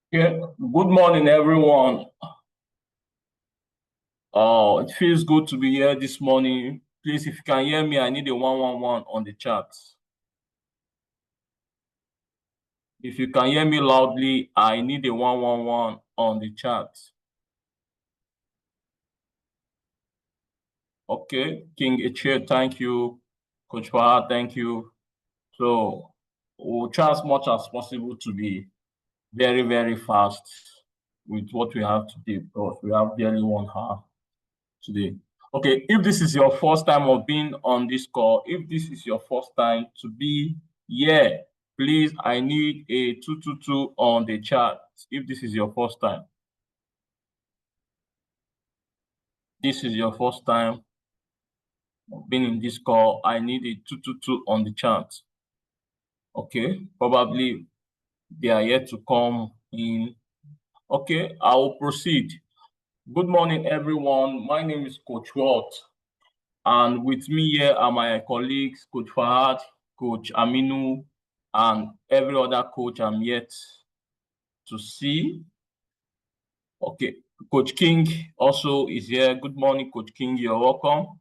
Yeah, good morning, everyone. It feels good to be here this morning. Please, if you can hear me, I need a 111 on the chat. If you can hear me loudly, I need a 111 on the chat. Okay, King Eche, thank you. Coach Fahad, thank you. So we'll try as much as possible to be very, very fast with what we have today because we have barely 1 hour today. Okay, if this is your first time of being on this call, if this is your first time to be here, please, I need a 222 on the chat. If this is your first time, this is your first time of being in this call, I need a 222 on the chat. Okay, probably they are yet to come in. Okay, I will proceed. Good morning, everyone. My name is Coach Walt. And with me here are my colleagues, Coach Fahad, Coach Aminu, and every other coach I'm yet to see. Okay, Coach King also is here. Good morning, Coach King. You're welcome.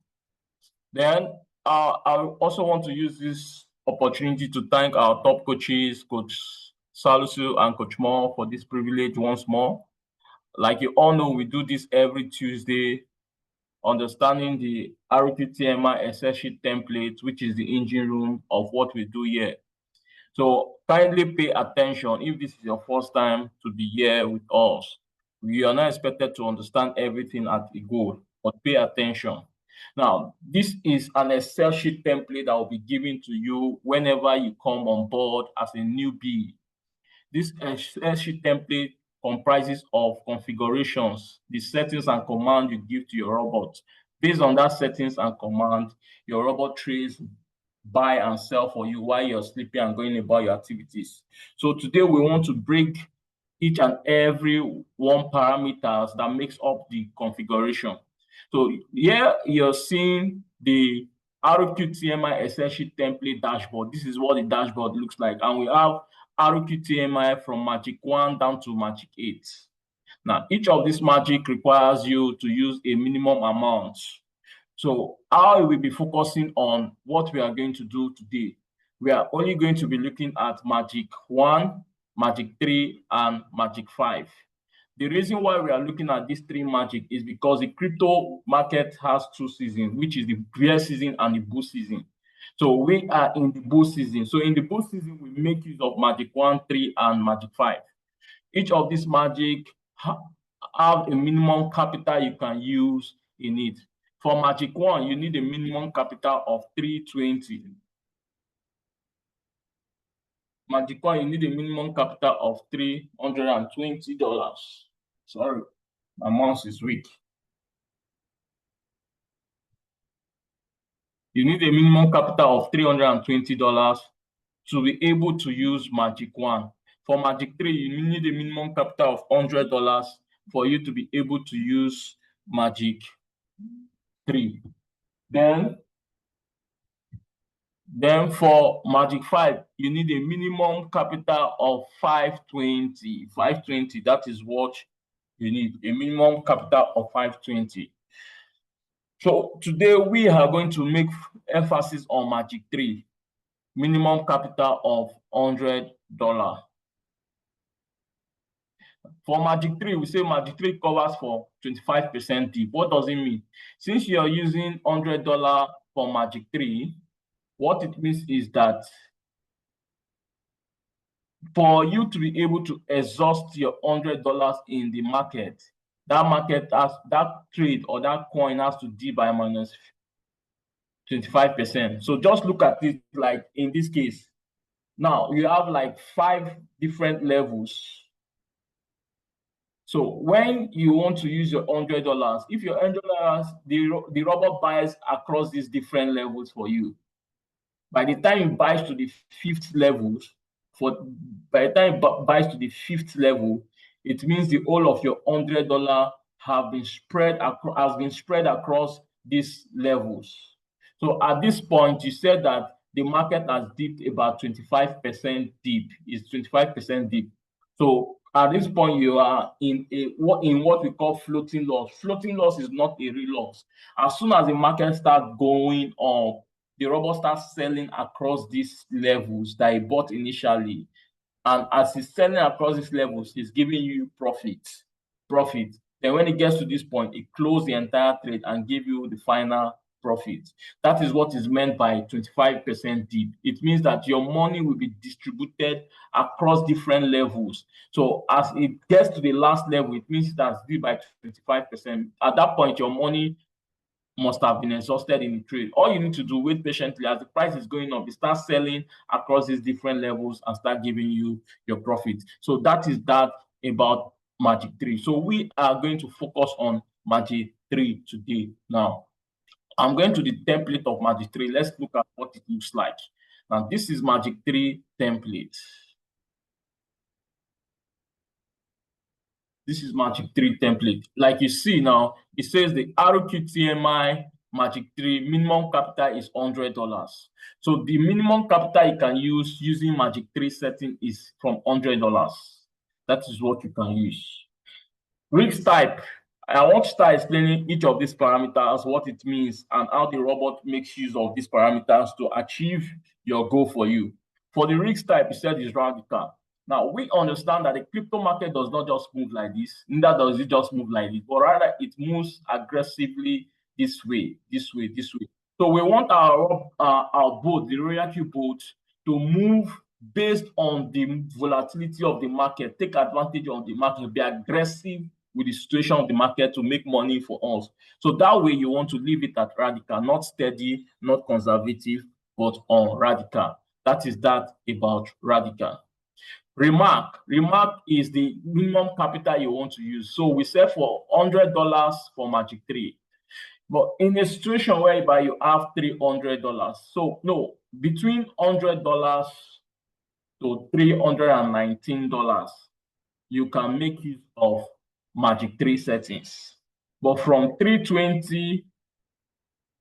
Then I also want to use this opportunity to thank our top coaches, Coach Salusu and Coach Moore, for this privilege once more. Like you all know, we do this every Tuesday, understanding the RQTMI Excel sheet template, which is the engine room of what we do here. So kindly pay attention if this is your first time to be here with us. We are not expected to understand everything at a go, but pay attention. Now, this is an Excel sheet template that will be given to you whenever you come on board as a newbie. This Excel sheet template comprises of configurations, the settings and commands you give to your robot. Based on that settings and command, your robot trades buy and sell for you while you're sleeping and going about your activities. So today we want to break each and every one parameters that makes up the configuration. So here you're seeing the RQTMI Excel sheet template dashboard. This is what the dashboard looks like. And we have RQTMI from Magic 1 down to Magic 8. Now, each of these magic requires you to use a minimum amount. So I will be focusing on what we are going to do today. We are only going to be looking at Magic 1, Magic 3, and Magic 5. The reason why we are looking at these three magic is because the crypto market has two seasons, which is the bear season and the bull season. So we are in the bull season. So in the bull season, we make use of Magic 1, 3, and Magic 5. Each of these magic have a minimum capital you can use in it. For Magic 1, you need a minimum capital of 320. Magic 1, you need a minimum capital of $320. Sorry, my mouse is weak. You need a minimum capital of $320 to be able to use Magic 1. For Magic 3, you need a minimum capital of $100 for you to be able to use Magic 3. Then for Magic 5, you need a minimum capital of 520. 520, that is what you need, a minimum capital of 520. So today we are going to make emphasis on Magic 3, minimum capital of $100. For Magic 3, we say Magic 3 covers for 25% dip. What does it mean? Since you're using $100 for Magic 3, what it means is that for you to be able to exhaust your $100 in the market, that trade or that coin has to dip by minus 25%. So just look at it like in this case. Now you have like 5 different levels. So when you want to use your $100, if your $100, the robot buys across these different levels for you. By the time it buys to the 5th level, by the time it buys to the 5th level, it means the whole of your $100 has been spread across these levels. So at this point, you said that the market has dipped about 25% deep. It's 25% deep. So at this point, you are in what we call floating loss. Floating loss is not a real loss. As soon as the market starts going up, the robot starts selling across these levels that he bought initially. And as he's selling across these levels, he's giving you profit. Then when it gets to this point, it closes the entire trade and give you the final profit. That is what is meant by 25% dip. It means that your money will be distributed across different levels. So as it gets to the last level, it means that's dipped by 25%. At that point, your money must have been exhausted in the trade. All you need to do, wait patiently as the price is going up, you start selling across these different levels and start giving you your profit. So that is that about Magic 3. So we are going to focus on Magic 3 today. Now, I'm going to the template of Magic 3. Let's look at what it looks like. Now, this is Magic 3 template. This is Magic 3 template. Like you see now, it says the RQTMI Magic 3 minimum capital is $100. So the minimum capital you can use using Magic 3 setting is from $100. That is what you can use. Risk type. I want to start explaining each of these parameters, what it means, and how the robot makes use of these parameters to achieve your goal for you. For the risk type, it said is radical. Now, we understand that the crypto market does not just move like this, neither does it just move like this, but rather it moves aggressively this way. So we want our boat, the RoyalQ boat, to move based on the volatility of the market, take advantage of the market, be aggressive with the situation of the market to make money for us. So that way you want to leave it at radical, not steady, not conservative, but on radical. That is that about radical. Remark is the minimum capital you want to use. So we set for $100 for Magic 3. But in a situation whereby you have $300, so no, between $100 to $319, you can make use of Magic 3 settings. But from 320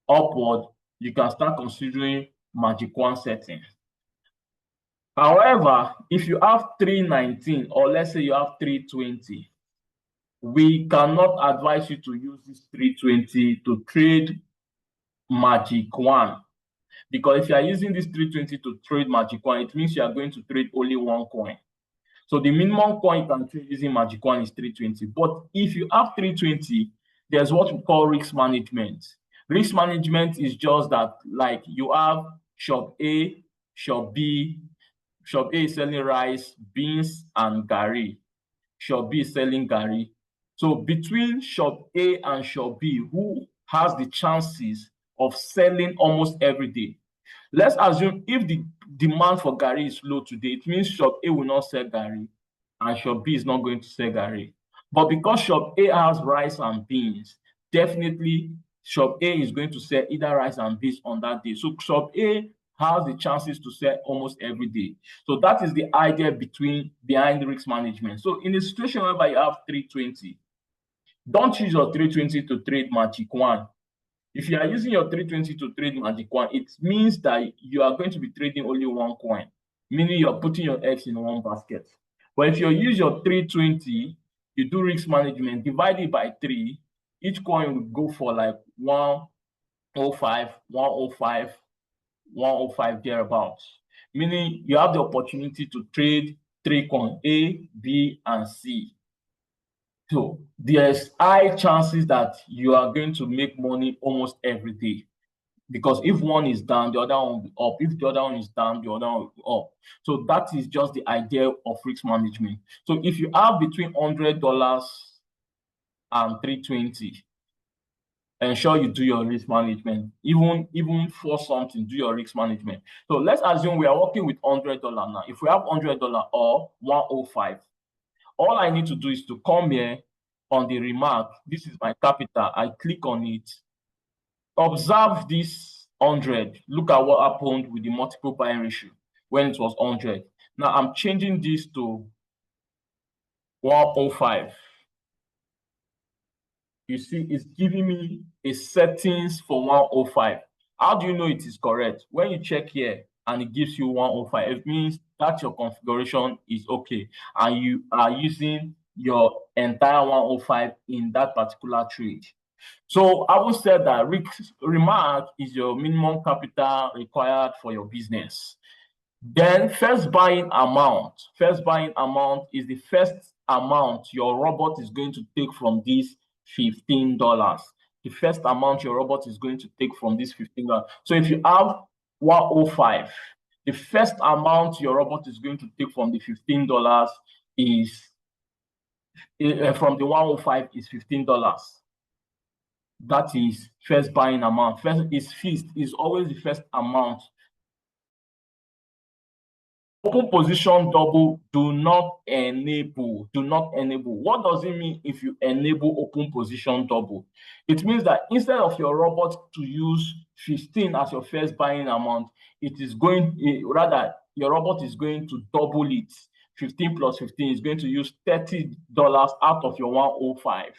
upward, you can start considering Magic 1 settings. However, if you have 319 or let's say you have 320, we cannot advise you to use this 320 to trade Magic 1. Because if you are using this 320 to trade Magic 1, it means you are going to trade only one coin. So the minimum coin you can trade using Magic 1 is 320. But if you have 320, there's what we call risk management. Risk management is just that, like you have shop A, shop B. Shop A is selling rice, beans, and garri. Shop B is selling garri. So between shop A and shop B, who has the chances of selling almost every day? Let's assume if the demand for garri is low today, it means shop A will not sell garri and shop B is not going to sell garri. But because shop A has rice and beans, definitely shop A is going to sell either rice and beans on that day. So shop A has the chances to sell almost every day. So that is the idea behind risk management. So in a situation whereby you have 320, don't use your 320 to trade Magic 1. If you are using your 320 to trade Magic 1, it means that you are going to be trading only one coin, meaning you're putting your eggs in one basket. But if you use your 320, you do risk management, divide it by 3, each coin will go for like 105, 105, 105 thereabouts, meaning you have the opportunity to trade 3 coins, A, B, and C. So there's high chances that you are going to make money almost every day, because if one is down, the other one will be up. If the other one is down, the other one will be up. So that is just the idea of risk management. So if you have between $100 and 320, ensure you do your risk management. Even for something, do your risk management. So let's assume we are working with $100 now. If we have $100 or 105, all I need to do is to come here on the remark. This is my capital. I click on it. Observe this 100. Look at what happened with the multiple buying ratio when it was 100. Now I'm changing this to 105. You see, it's giving me a settings for 105. How do you know it is correct? When you check here and it gives you 105, it means that your configuration is okay, and you are using your entire 105 in that particular trade. So I would say that remark is your minimum capital required for your business. Then first buying amount. First buying amount is the first amount your robot is going to take from this $15. The first amount your robot is going to take from this $15. So if you have 105, the first amount your robot is going to take from the $15 is from the 105 is $15. That is first buying amount. First is fixed, is always the first amount. Open position double, do not enable. What does it mean if you enable open position double? It means that instead of your robot to use 15 as your first buying amount, it is going, rather, your robot is going to double it. 15 plus 15 is going to use $30 out of your 105.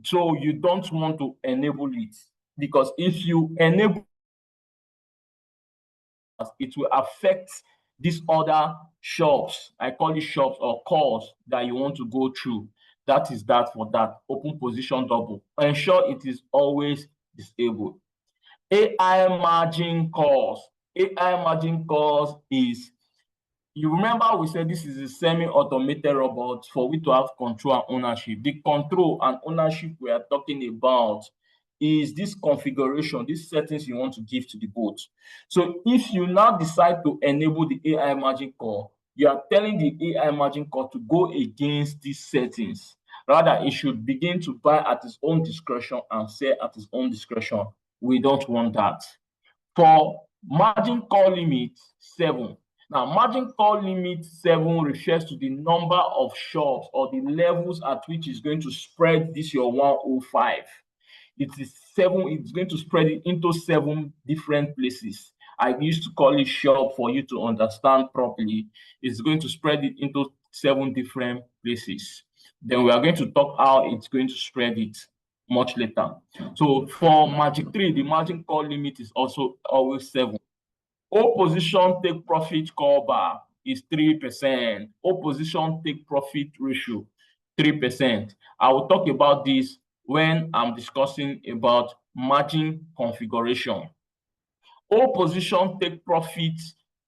So you don't want to enable it, because if you enable, it will affect these other shops, I call it shops or calls that you want to go through. That is that for that. Open position double. Ensure it is always disabled. AI margin calls. AI margin calls is, you remember we said this is a semi-automated robot for we to have control and ownership. The control and ownership we are talking about is this configuration, these settings you want to give to the bot. So if you now decide to enable the AI margin call, you are telling the AI margin call to go against these settings. Rather, it should begin to buy at its own discretion and sell at its own discretion. We don't want that. For margin call limit 7. Now, margin call limit 7 refers to the number of shops or the levels at which it's going to spread this your 105. It is 7, it's going to spread it into 7 different places. I used to call it shop for you to understand properly. It's going to spread it into 7 different places. Then we are going to talk how it's going to spread it much later. So for Magic 3, the margin call limit is also always 7. Opposition take profit call back is 3%. Opposition take profit ratio 3%. I will talk about this when I'm discussing about margin configuration. Opposition take profit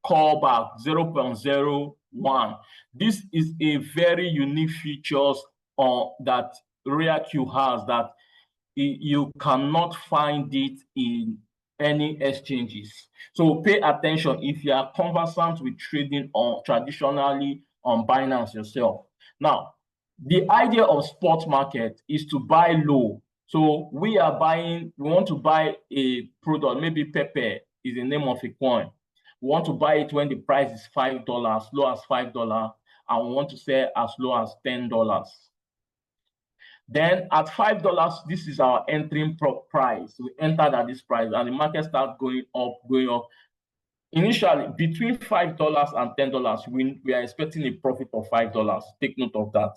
call back 0.01. This is a very unique features that RoyalQ has that you cannot find it in any exchanges. So pay attention if you are conversant with trading on traditionally on Binance yourself. Now, the idea of spot market is to buy low. So we want to buy a product, maybe Pepe is the name of a coin. We want to buy it when the price is $5, low as $5, and we want to sell as low as $10. Then at $5, this is our entering price. We entered at this price and the market starts going up. Initially, between $5 and $10, we are expecting a profit of $5. Take note of that.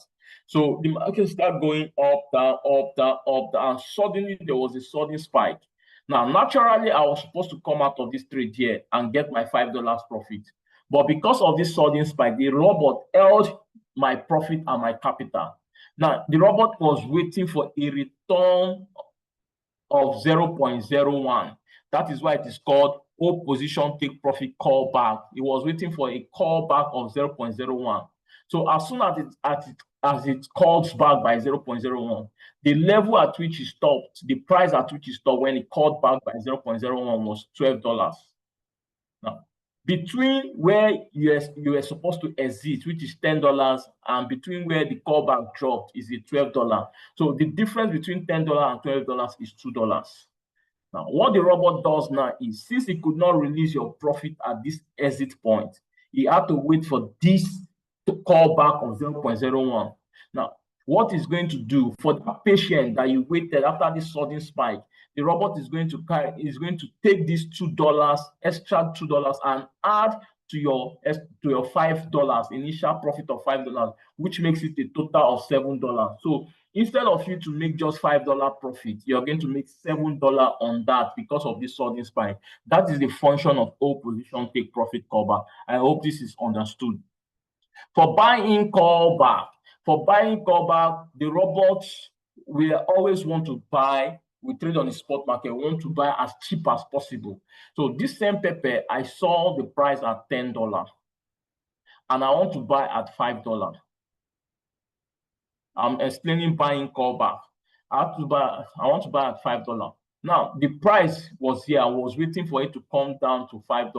So the market started going up, down, up, down, up, down, and suddenly there was a sudden spike. Now, naturally, I was supposed to come out of this trade here and get my $5 profit. But because of this sudden spike, the robot held my profit and my capital. Now, the robot was waiting for a return of 0.01. That is why it is called opposition take profit call back. It was waiting for a call back of 0.01. So as soon as it calls back by 0.01, the level at which it stopped, the price at which it stopped when it called back by 0.01 was $12. Now, between where you are supposed to exit, which is $10, and between where the callback dropped is the $12. So the difference between $10 and $12 is $2. Now, what the robot does now is, since he could not release your profit at this exit point, he had to wait for this to call back of 0.01. Now, what is going to do for the patient that you waited after this sudden spike, the robot is going to take this $2, extra $2, and add to your $5 initial profit of $5, which makes it a total of $7. So instead of you to make just $5 profit, you're going to make $7 on that because of this sudden spike. That is the function of hold position take profit callback. I hope this is understood. For buying callback, the robots we always want to buy. We trade on the spot market. We want to buy as cheap as possible. So this same pepper, I saw the price at $10, and I want to buy at $5. I'm explaining buying callback. I want to buy at $5. Now the price was here. I was waiting for it to come down to $5,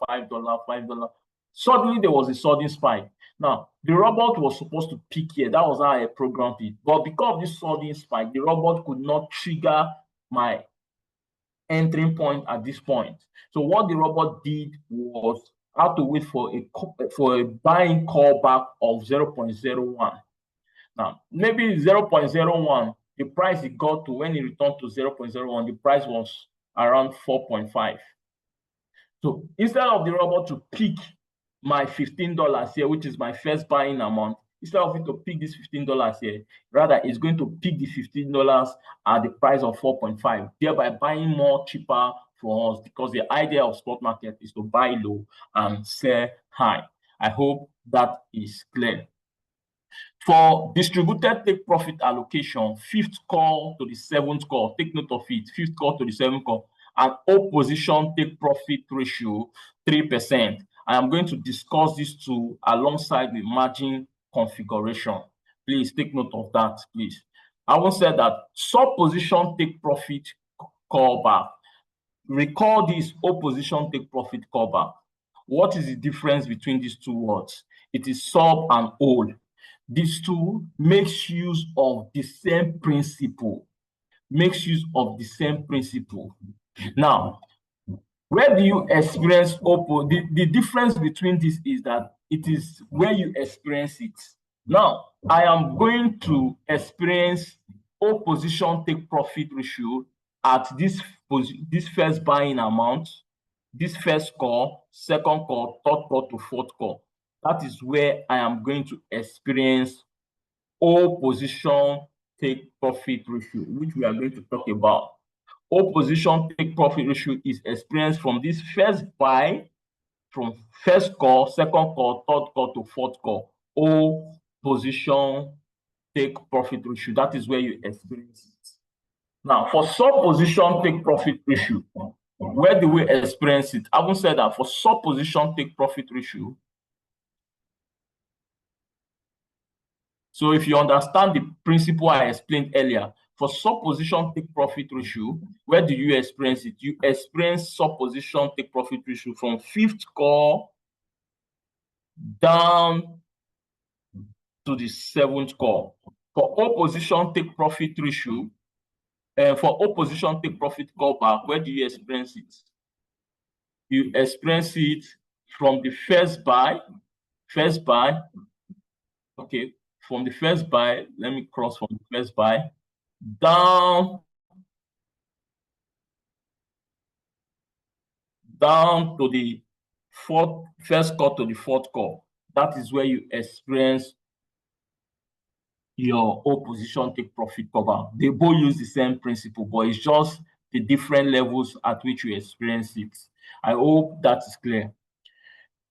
$5. Suddenly there was a sudden spike. Now the robot was supposed to peak here. That was how I programmed it. But because of this sudden spike, the robot could not trigger my entering point at this point. So what the robot did was I had to wait for a buying callback of 0.01. Now, maybe 0.01, the price it got to when it returned to 0.01, the price was around 4.5. So instead of the robot to pick my $15 here, which is my first buying amount, instead of it to pick this $15 here, rather it's going to pick the $15 at the price of 4.5, thereby buying more cheaper for us, because the idea of spot market is to buy low and sell high. I hope that is clear. For distributed take profit allocation, fifth call to the seventh call, take note of it, fifth call to the seventh call, and hold position take profit ratio 3%. I am going to discuss these two alongside the margin configuration. Please take note of that, please. I will say that sub position take profit callback. Recall this hold position take profit callback. What is the difference between these two words? It is sub and hold. These two makes use of the same principle. Now, where do you experience hold? The difference between this is that it is where you experience it. Now, I am going to experience hold position take profit ratio at this first buying amount, this first call, second call, third call to fourth call. That is where I am going to experience hold position take profit ratio, which we are going to talk about. Hold position take profit ratio is experienced from this first buy, from first call, second call, third call to fourth call. Hold position take profit ratio, that is where you experience it. Now, for sub position take profit ratio, where do we experience it? I haven't said that for sub position take profit ratio. So if you understand the principle I explained earlier, for sub position take profit ratio, where do you experience it? You experience sub position take profit ratio from fifth call down to the seventh call. For hold position take profit ratio, for hold position take profit callback, where do you experience it? You experience it from the first buy, okay, from the first buy, let me cross from the first buy down to the first call to the fourth call. That is where you experience your hold position take profit cover. They both use the same principle, but it's just the different levels at which you experience it. I hope that is clear.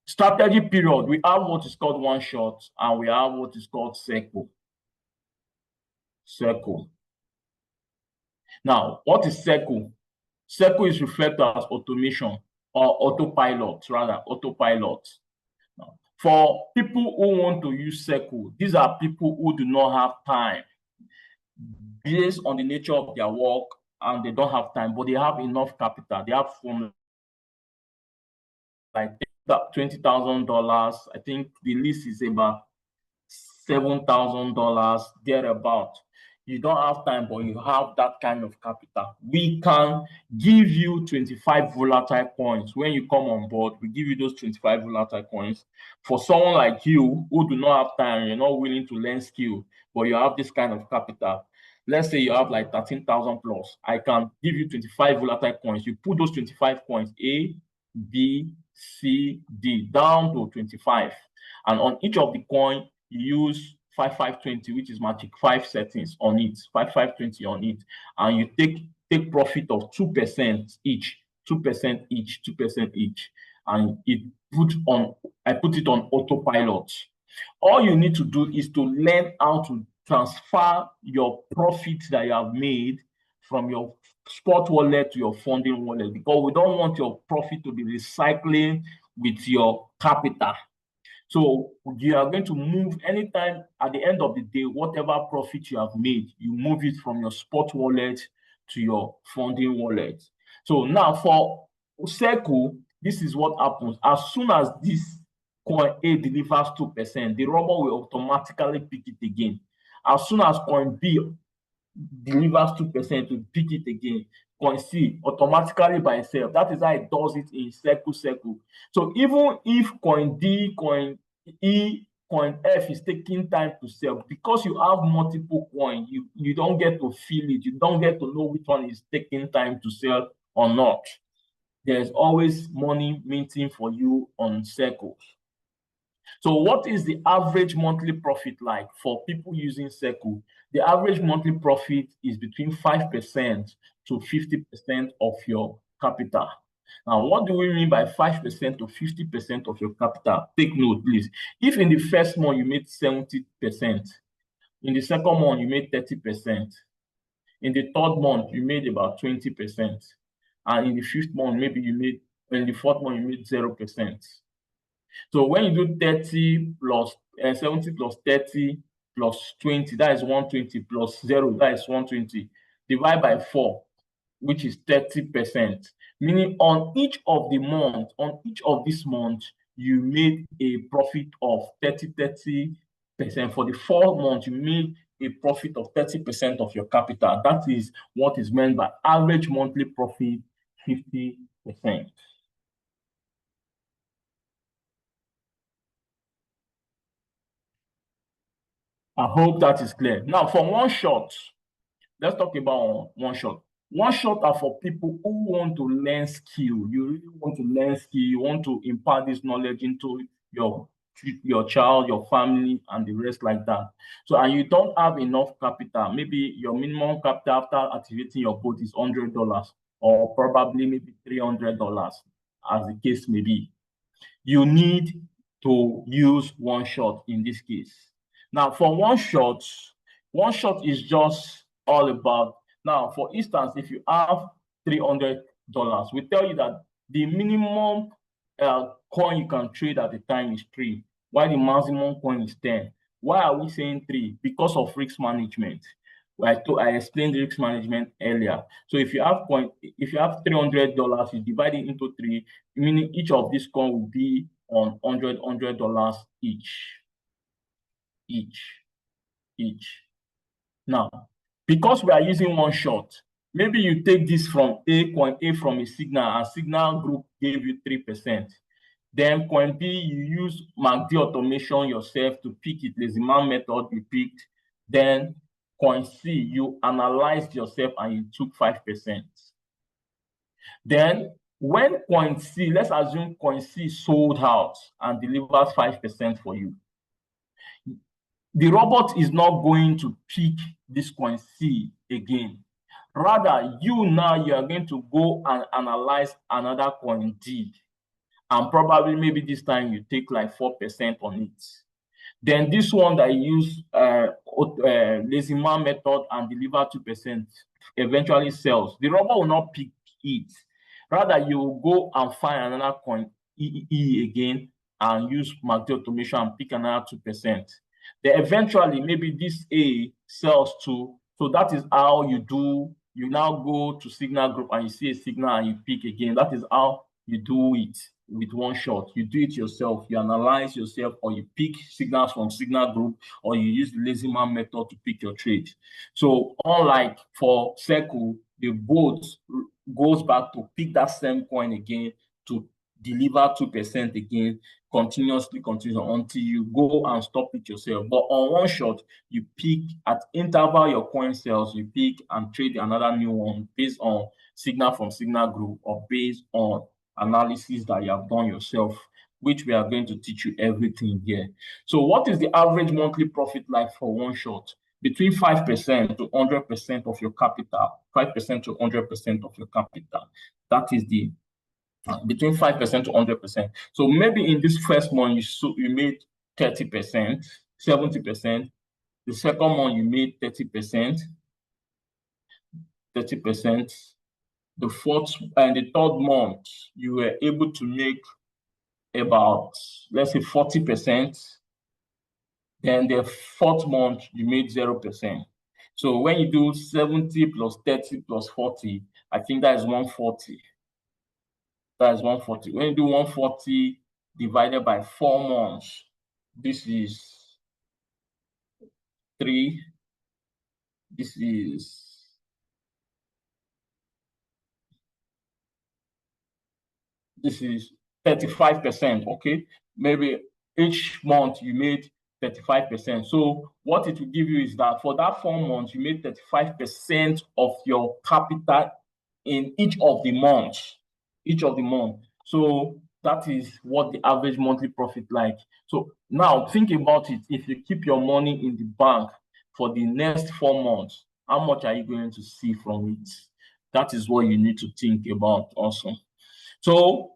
Strategy period, we have what is called one shot and we have what is called circle. Now, what is circle? Circle is referred to as automation or autopilot. Now, for people who want to use circle, these are people who do not have time based on the nature of their work, and they don't have time, but they have enough capital. They have from like $20,000. I think the least is about $7,000 thereabout. You don't have time, but you have that kind of capital. We can give you 25 volatile coins. When you come on board, we give you those 25 volatile coins. For someone like you who do not have time, you're not willing to learn skill, but you have this kind of capital. Let's say you have like 13,000 plus. I can give you 25 volatile coins. You put those 25 coins A, B, C, D, down to 25. And on each of the coin, you use 5520, which is magic 5 settings on it, 5520 on it, and you take profit of 2% each, 2% each, 2% each, and I put it on autopilot. All you need to do is to learn how to transfer your profit that you have made from your spot wallet to your funding wallet, because we don't want your profit to be recycling with your capital. So you are going to move anytime at the end of the day, whatever profit you have made, you move it from your spot wallet to your funding wallet. So now for Circle, this is what happens. As soon as this coin A delivers 2%, the robot will automatically pick it again. As soon as coin B delivers 2%, to pick it again. Coin C automatically by itself. That is how it does it in circle. So even if coin D, coin E, coin F is taking time to sell, because you have multiple coins, you don't get to feel it. You don't get to know which one is taking time to sell or not. There's always money minting for you on Circles. So what is the average monthly profit like for people using Circle? The average monthly profit is between 5% to 50% of your capital. Now, what do we mean by 5% to 50% of your capital? Take note, please. If in the first month you made 70%, in the second month you made 30%, in the third month you made about 20%, and in the fifth month maybe in the fourth month you made 0%. So when you do 30 plus 70 plus 30 plus 20, that is 120, plus 0, that is 120. Divide by 4, which is 30%. Meaning on each of this month, you made a profit of 30%. For the 4 months, you made a profit of 30% of your capital. That is what is meant by average monthly profit, 50%. I hope that is clear. Now, for one shot, let's talk about one shot. One shot are for people who want to learn skill. You really want to learn skill. You want to impart this knowledge into your child, your family, and the rest like that. So, and you don't have enough capital. Maybe your minimum capital after activating your boat is $100, or probably maybe $300, as the case may be. You need to use one shot in this case. Now, for one shot is just all about, now, for instance, if you have $300, we tell you that the minimum coin you can trade at the time is 3, while the maximum coin is 10. Why are we saying 3? Because of risk management. I explained risk management earlier. So if you have $300, you divide it into 3, meaning each of these coins will be on $100 each. Now, because we are using one shot, maybe you take this from coin A from a signal, and signal group gave you 3%. Then coin B, you use MACD automation yourself to pick it, lazy man method you picked. Then coin C, you analyzed yourself and you took 5%. Then when coin C, let's assume coin C sold out and delivers 5% for you. The robot is not going to pick this coin C again. Rather, you are going to go and analyze another coin D. And probably maybe this time you take like 4% on it. Then this one that you use lazy man method and deliver 2% eventually sells. The robot will not pick it. Rather, you will go and find another coin E again and use MACD automation and pick another 2%. Then eventually, maybe this A sells too. So that is how you do. You now go to signal group and you see a signal and you pick again. That is how you do it with one shot. You do it yourself. You analyze yourself, or you pick signals from signal group, or you use the lazy man method to pick your trade. So unlike for Circle, the bot goes back to pick that same coin again to deliver 2% again, continuously until you go and stop it yourself. But on one shot, you pick at interval your coin sells, you pick and trade another new one based on signal from signal group, or based on analysis that you have done yourself, which we are going to teach you everything here. So what is the average monthly profit like for one shot? Between 5% to 100% of your capital, 5% to 100% of your capital. That is the between 5% to 100%. So maybe in this first month, you made 30%, 70%. The second month, you made 30%, 30%. The fourth and the third month, you were able to make about, let's say, 40%. Then the fourth month, you made 0%. So when you do 70 plus 30 plus 40, I think that is 140. That is 140. When you do 140 divided by 4 months, this is 3. This is 35%. Okay, maybe each month you made 35%. So what it will give you is that for that 4 months, you made 35% of your capital in each of the months. So that is what the average monthly profit like. So now think about it. If you keep your money in the bank for the next 4 months, how much are you going to see from it? That is what you need to think about also. So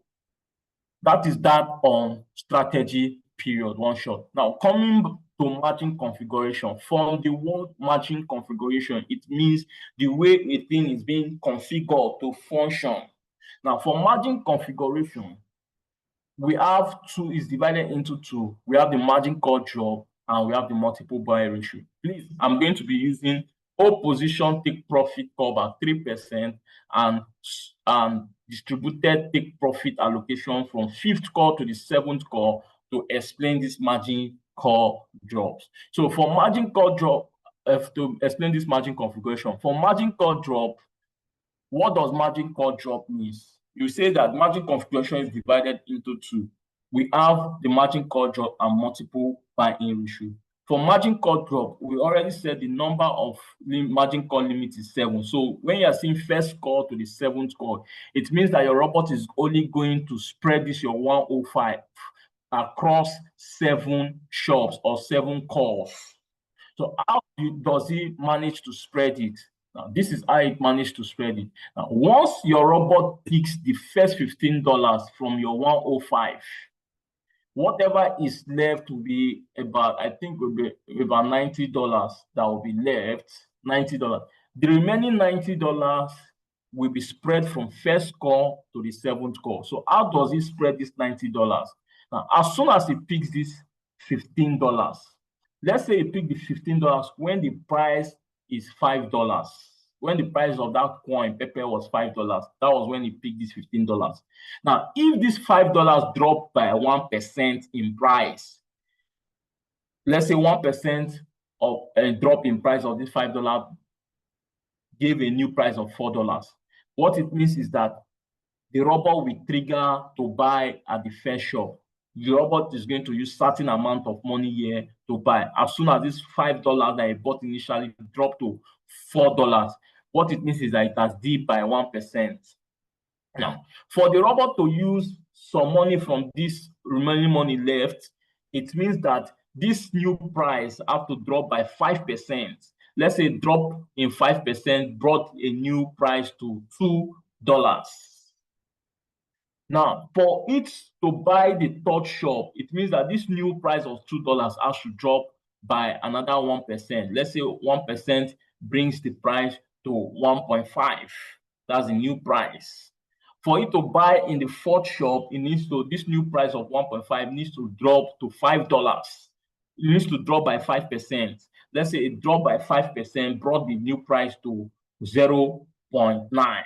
that is that on strategy period, one shot. Now coming to margin configuration. From the word margin configuration, it means the way a thing is being configured to function. Now for margin configuration, we have two, is divided into two. We have the margin call drop and we have the multiple buy ratio. Please, I'm going to be using whole position take profit cover 3% and distributed take profit allocation from 5th call to the 7th call to explain this margin call drops. So for margin call drop, to explain this margin configuration, for margin call drop, what does margin call drop means? You say that margin configuration is divided into two. We have the margin call drop and multiple buy-in ratio. For margin call drop, we already said the number of margin call limit is 7. So when you are seeing first call to the 7th call, it means that your robot is only going to spread this your 105 across 7 shops or 7 calls. So how does he manage to spread it? Now, this is how it managed to spread it. Now, once your robot picks the first $15 from your 105, whatever is left will be about, I think, will be about $90 that will be left, $90. The remaining $90 will be spread from first call to the 7th call. So how does he spread this $90? Now, as soon as he picks this $15, let's say he picked the $15 when the price is $5. When the price of that coin, pepper, was $5, that was when he picked this $15. Now, if this $5 dropped by 1% in price, let's say 1% of a drop in price of this $5 gave a new price of $4. What it means is that the robot will trigger to buy at the first shop. The robot is going to use certain amount of money here to buy. As soon as this $5 that he bought initially dropped to $4, what it means is that it has dipped by 1%. Now, for the robot to use some money from this remaining money left, it means that this new price have to drop by 5%. Let's say drop in 5% brought a new price to $2. Now, for it to buy the third shop, it means that this new price of $2 has to drop by another 1%. Let's say 1% brings the price to 1.5. That's the new price. For it to buy in the fourth shop, it needs to, this new price of 1.5 needs to drop to $5. It needs to drop by 5%. Let's say it dropped by 5%, brought the new price to $0.9.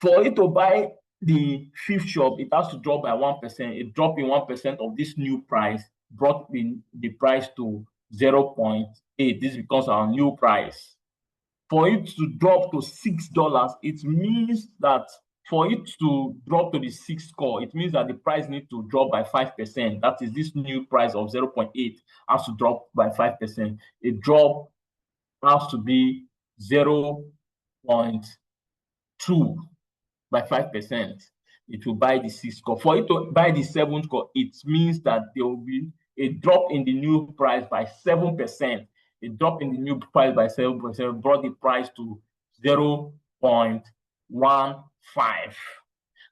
For it to buy the fifth shop, it has to drop by 1%. A drop in 1% of this new price brought the price to 0.8. This becomes our new price. For it to drop to $6, it means that for it to drop to the sixth call, it means that the price needs to drop by 5%. That is, this new price of 0.8 has to drop by 5%. A drop has to be 0.2. by 5%, it will buy the 6th call. For it to buy the 7th call, it means that there will be a drop in the new price by 7%. A drop in the new price by 7% brought the price to 0.15.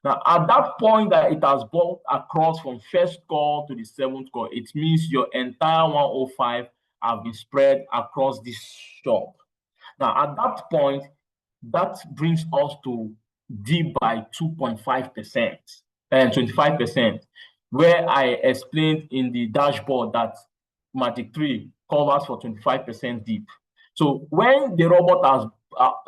Now, at that point that it has bought across from first call to the 7th call, it means your entire 105 have been spread across this shop. Now, at that point, that brings us to D by 2.5% and 25%, where I explained in the dashboard that Magic 3 covers for 25% dip. So when the robot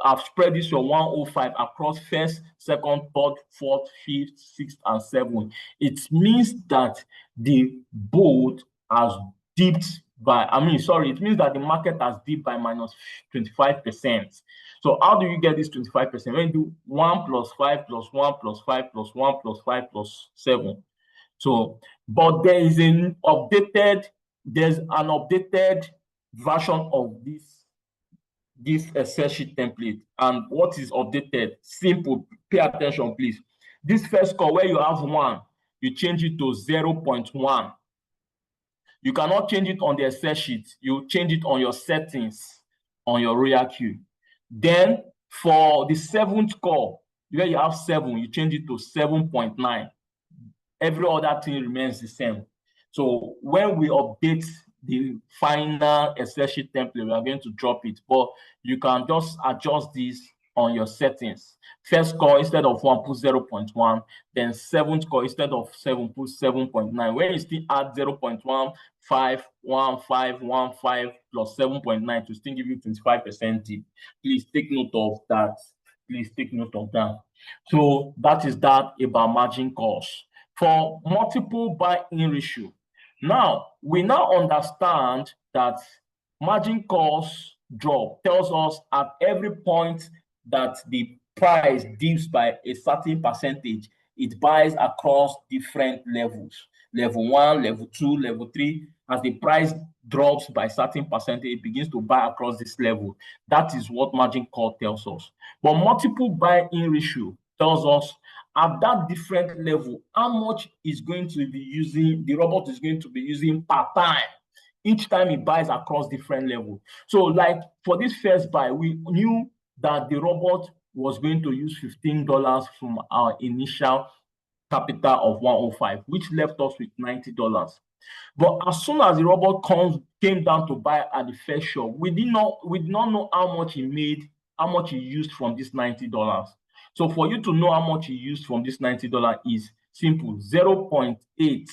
has spread this your 105 across first, second, third, fourth, fifth, sixth, and seventh, it means that the boat has dipped by, it means that the market has dipped by minus 25%. So how do you get this 25%? When you do 1 plus 5 plus 1 plus 5 plus 1 plus 5 plus 7. So, but there's an updated version of this Excel sheet template. And what is updated? Simple. Pay attention, please. This first call where you have 1, you change it to 0.1. You cannot change it on the Excel sheet. You change it on your settings on your RoyalQ. Then for the 7th call, where you have 7, you change it to 7.9. Every other thing remains the same. So when we update the final Excel sheet template, we are going to drop it, but you can just adjust this on your settings. First call, instead of 1, put 0.1. Then 7th call, instead of 7, put 7.9. When you still add 0.151515 plus 7.9 to still give you 25% dip. Please take note of that. Please take note of that. So that is that about margin calls. For multiple buy-in ratio, now we now understand that margin calls drop tells us at every point that the price dips by a certain percentage, it buys across different levels. Level 1, level 2, level 3. As the price drops by a certain percentage, it begins to buy across this level. That is what margin call tells us. But multiple buy-in ratio tells us at that different level, how much is going to be using, the robot is going to be using per time, each time it buys across different levels. So like for this first buy, we knew that the robot was going to use $15 from our initial capital of 105, which left us with $90. But as soon as the robot came down to buy at the first shop, we did not know how much he made, how much he used from this $90. So for you to know how much you used from this $90 is simple. 0.8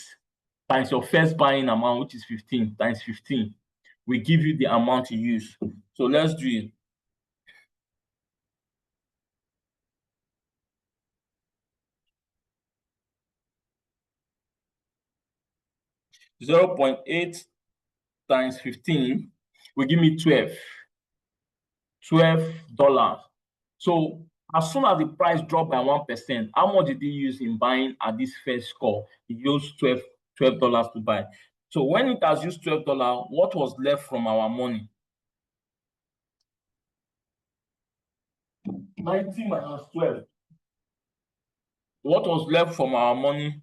times your first buying amount, which is 15, times 15 will give you the amount you use. So let's do it. $0.8 times 15 will give me $12. So as soon as the price dropped by 1%, how much did he use in buying at this first call? He used $12 to buy. So when it has used $12, what was left from our money? 90 minus 12. What was left from our money?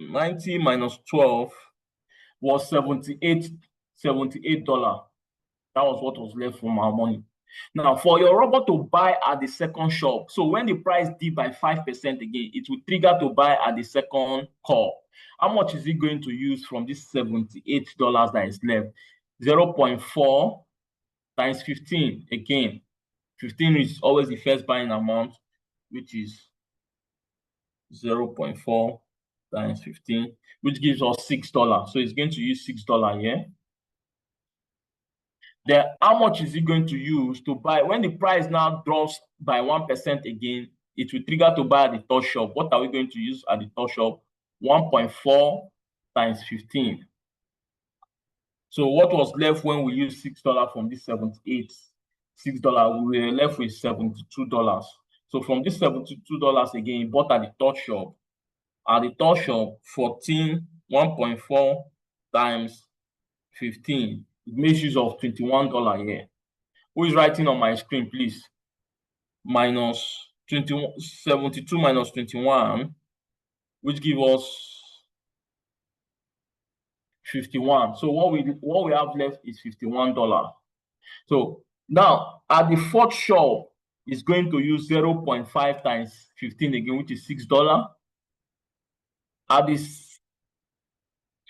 $90 minus 12 was $78. That was what was left from our money. Now, for your robot to buy at the second shop, so when the price dip by 5% again, it will trigger to buy at the second call. How much is it going to use from this $78 that is left? 0.4 times 15 again. 15 is always the first buying amount, which is 0.4 times 15, which gives us $6. So it's going to use $6 here. Then how much is it going to use to buy when the price now drops by 1% again? It will trigger to buy at the third shop. What are we going to use at the third shop? 1.4 times 15. So what was left when we used $6 from this 78? $6, we were left with $72. So from this $72 again, bought at the third shop. At the third shop, 1.4 times 15. It makes use of $21 here. Who is writing on my screen, please? Minus 21, 72 minus 21, which give us 51. So what we have left is $51. So now at the fourth shop is going to use 0.5 times 15 again, which is $6. At this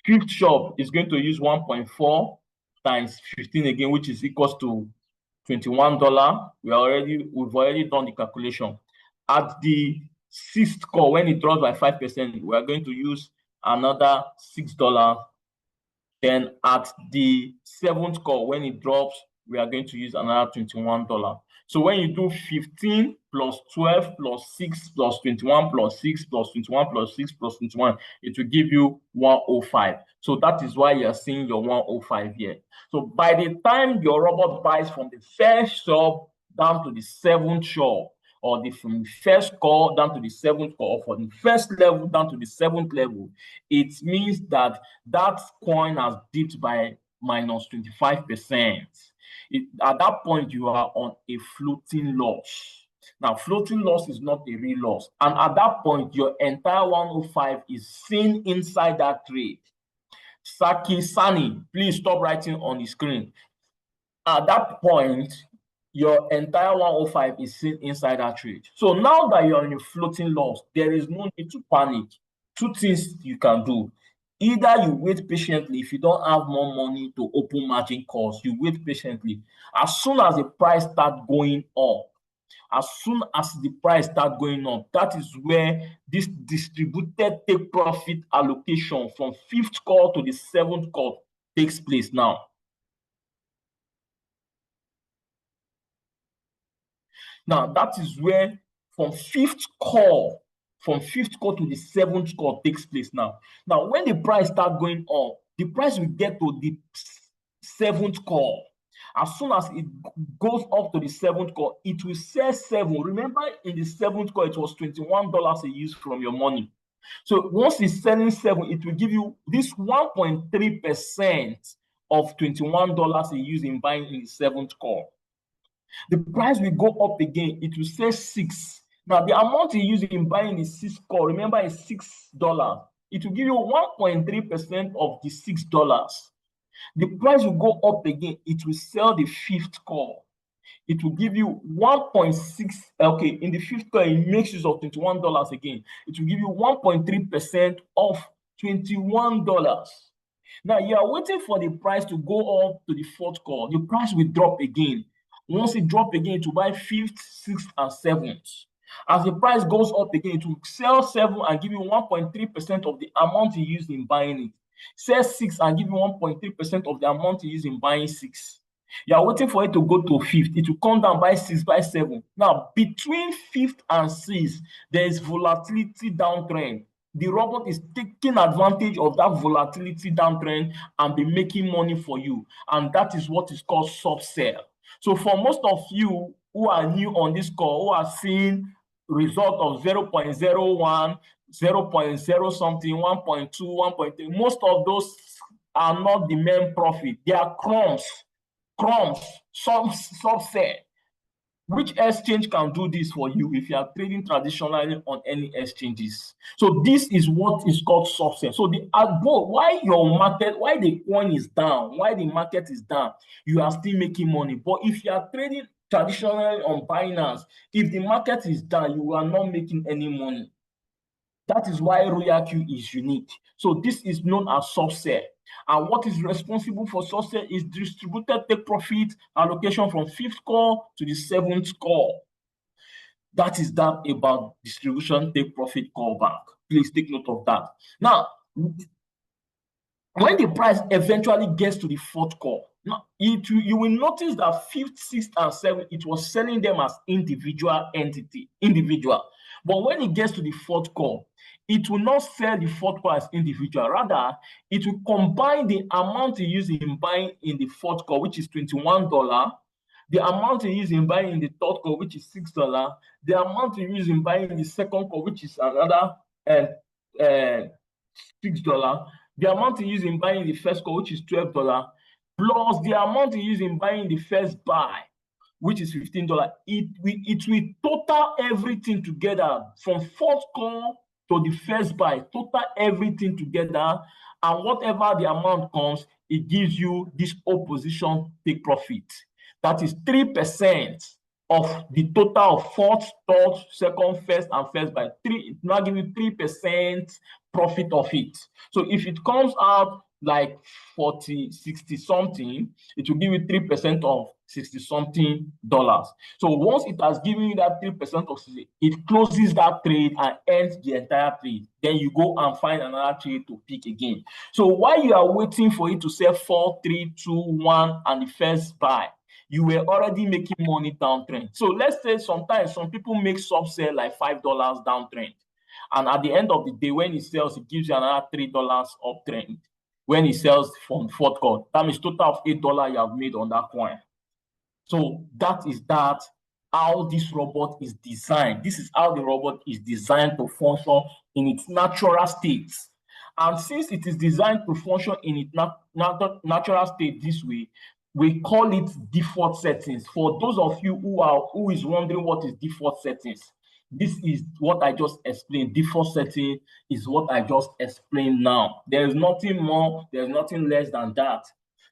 fifth shop is going to use 1.4 times 15 again, which is equals to $21. We've already done the calculation. At the sixth call, when it drops by 5%, we are going to use another $6. Then at the seventh call, when it drops, we are going to use another $21. So when you do 15 plus 12 plus 6 plus 21 plus 6 plus 21 plus 6 plus 21, it will give you 105. So that is why you're seeing your 105 here. So by the time your robot buys from the first shop down to the seventh shop, or from the first call down to the seventh call, or from the first level down to the seventh level, it means that that coin has dipped by minus 25%. At that point, you are on a floating loss. Now, floating loss is not a real loss. And at that point, your entire 105 is seen inside that trade. Sani, please stop writing on the screen. At that point, your entire 105 is seen inside that trade. So now that you're on a floating loss, there is no need to panic. Two things you can do. Either you wait patiently. If you don't have more money to open margin calls, you wait patiently. As soon as the price starts going up, that is where this distributed take profit allocation from fifth call to the seventh call takes place now. Now, that is where from fifth call to the seventh call takes place now. Now, when the price starts going up, the price will get to the seventh call. As soon as it goes up to the seventh call, it will sell 7. Remember, in the seventh call, it was $21 a use from your money. So once it's selling 7, it will give you this 1.3% of $21 a use in buying in the seventh call. The price will go up again. It will say 6. Now, the amount you use in buying the 6 call, remember, is $6. It will give you 1.3% of the $6. The price will go up again. It will sell the fifth call. It will give you 1.6. Okay, in the fifth call, it makes use of $21 again. It will give you 1.3% of $21. Now, you are waiting for the price to go up to the fourth call. The price will drop again. Once it drops again, it will buy fifth, sixth, and seventh. As the price goes up again, it will sell 7 and give you 1.3% of the amount you used in buying it. Sell 6 and give you 1.3% of the amount you used in buying 6. You are waiting for it to go to fifth. It will come down by 6, by 7. Now, between fifth and sixth, there is volatility downtrend. The robot is taking advantage of that volatility downtrend and be making money for you. And that is what is called sub-sell. So for most of you who are new on this call, who are seeing result of 0.01, 0.0 something, 1.2, 1.3, most of those are not the main profit. They are crumbs, subset. Which exchange can do this for you if you are trading traditionally on any exchanges? So this is what is called subset. So why the coin is down, why the market is down, you are still making money. But if you are trading traditionally on Binance, if the market is down, you are not making any money. That is why RoyalQ is unique. So this is known as subset. And what is responsible for subset is distributed take profit allocation from fifth call to the seventh call. That is that about distribution take profit callback. Please take note of that. Now, when the price eventually gets to the fourth call, now you will notice that fifth, sixth, and seventh, it was selling them as individual. But when it gets to the fourth call, it will not sell the fourth call as individual. Rather, it will combine the amount you use in buying in the fourth call, which is $21, the amount you use in buying in the third call, which is $6, the amount you use in buying in the second call, which is another $6, the amount he used in buying the first call, which is $12, plus the amount he used in buying the first buy, which is $15, it will total everything together from fourth call to the first buy, total everything together, and whatever the amount comes, it gives you this opposition take profit. That is 3% of the total of fourth, third, second, first, and first buy. It now give you 3% profit of it. So if it comes out like 40, 60 something, it will give you 3% of 60 something dollars. So once it has given you that 3% of 60, it closes that trade and ends the entire trade. Then you go and find another trade to pick again. So while you are waiting for it to say 4, 3, 2, 1 and the first buy, you were already making money downtrend. So let's say sometimes some people make sub sell like $5 downtrend. And at the end of the day, when it sells, it gives you another $3 uptrend. When it sells from fourth call, that means total of $8 you have made on that coin. So that is how this robot is designed. This is how the robot is designed to function in its natural state. And since it is designed to function in its natural state this way, we call it default settings. For those of you who is wondering what is default settings, this is what I just explained. Default setting is what I just explained now. There is nothing more, there's nothing less than that.